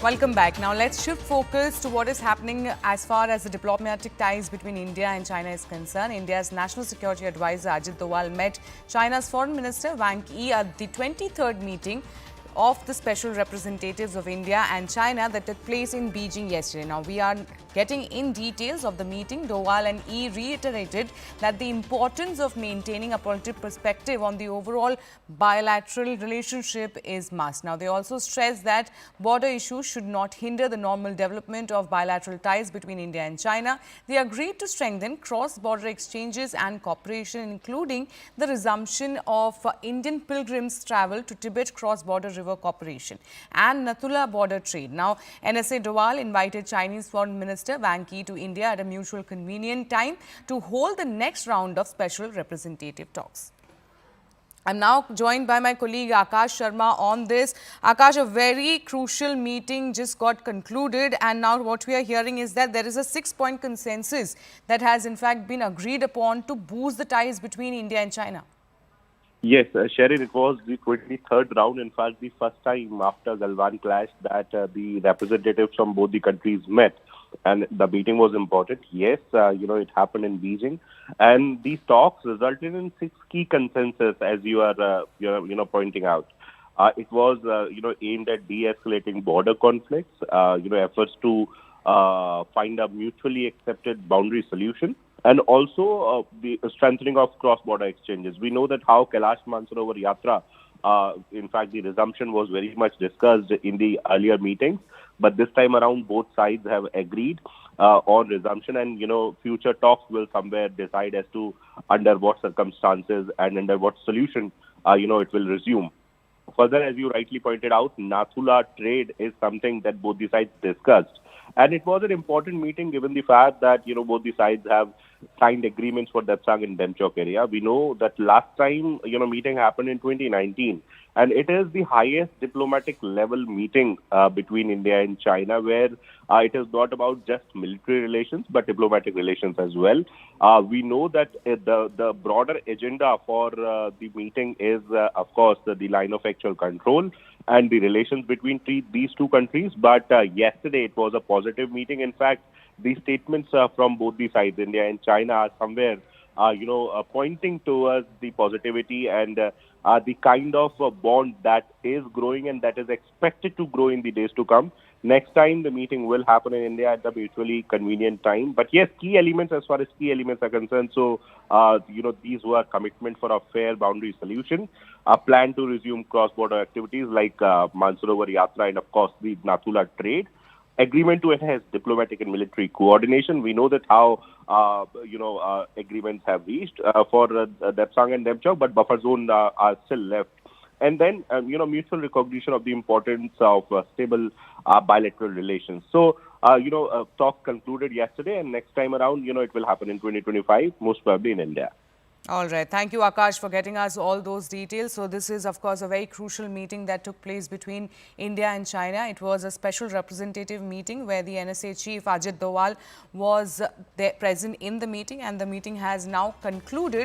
Welcome back. Now let's shift focus to what is happening as far as the diplomatic ties between India and China is concerned. India's National Security Advisor Ajit Doval met China's Foreign Minister Wang Yi at the 23rd meeting of the special representatives of India and China that took place in Beijing yesterday. Now, we are getting in details of the meeting. Doval and Yi reiterated that the importance of maintaining a positive perspective on the overall bilateral relationship is must. Now, they also stressed that border issues should not hinder the normal development of bilateral ties between India and China. They agreed to strengthen cross-border exchanges and cooperation, including the resumption of Indian pilgrims' travel to Tibet cross-border river cooperation and Nathula border trade. Now, NSA Doval invited Chinese Foreign Minister Wang Yi to India at a mutual convenient time to hold the next round of special representative talks. I'm now joined by my colleague Akash Sharma on this. Akash, a very crucial meeting just got concluded, and now what we are hearing is that there is a 6-point consensus that has in fact been agreed upon to boost the ties between India and China. Yes, Sherry, it was the 23rd round, in fact, the first time after Galwan clash that the representatives from both the countries met. And the meeting was important. Yes, it happened in Beijing. And these talks resulted in 6 key consensus, as you are, pointing out. It was, aimed at de-escalating border conflicts, efforts to find a mutually accepted boundary solution, and also the strengthening of cross-border exchanges. We know that how Kailash Mansarovar Yatra, in fact, the resumption was very much discussed in the earlier meetings, but this time around, both sides have agreed on resumption, and, future talks will somewhere decide as to under what circumstances and under what solution, it will resume. Further, as you rightly pointed out, Nathula trade is something that both the sides discussed. And it was an important meeting given the fact that, both the sides have signed agreements for Depsang and Demchok area. We know that last time, meeting happened in 2019. And it is the highest diplomatic level meeting between India and China, where it is not about just military relations, but diplomatic relations as well. We know that the broader agenda for the meeting is, of course, the line of actual control and the relations between these two countries. But yesterday, it was a positive meeting. In fact, the statements from both the sides, India and China, are somewhere pointing towards the positivity and the kind of bond that is growing and that is expected to grow in the days to come. Next time, the meeting will happen in India at the mutually convenient time. But yes, key elements as far as key elements are concerned. So, these were commitment for a fair boundary solution, a plan to resume cross-border activities like Mansarovar Yatra and, of course, the Nathula trade. Agreement to enhance diplomatic and military coordination. We know that how, agreements have reached for Depsang and Demchok, but buffer zone are still left. And then, mutual recognition of the importance of stable bilateral relations. So, talk concluded yesterday, and next time around, it will happen in 2025, most probably in India. All right. Thank you, Akash, for getting us all those details. So this is, of course, a very crucial meeting that took place between India and China. It was a special representative meeting where the NSA chief, Ajit Doval, was present in the meeting, and the meeting has now concluded.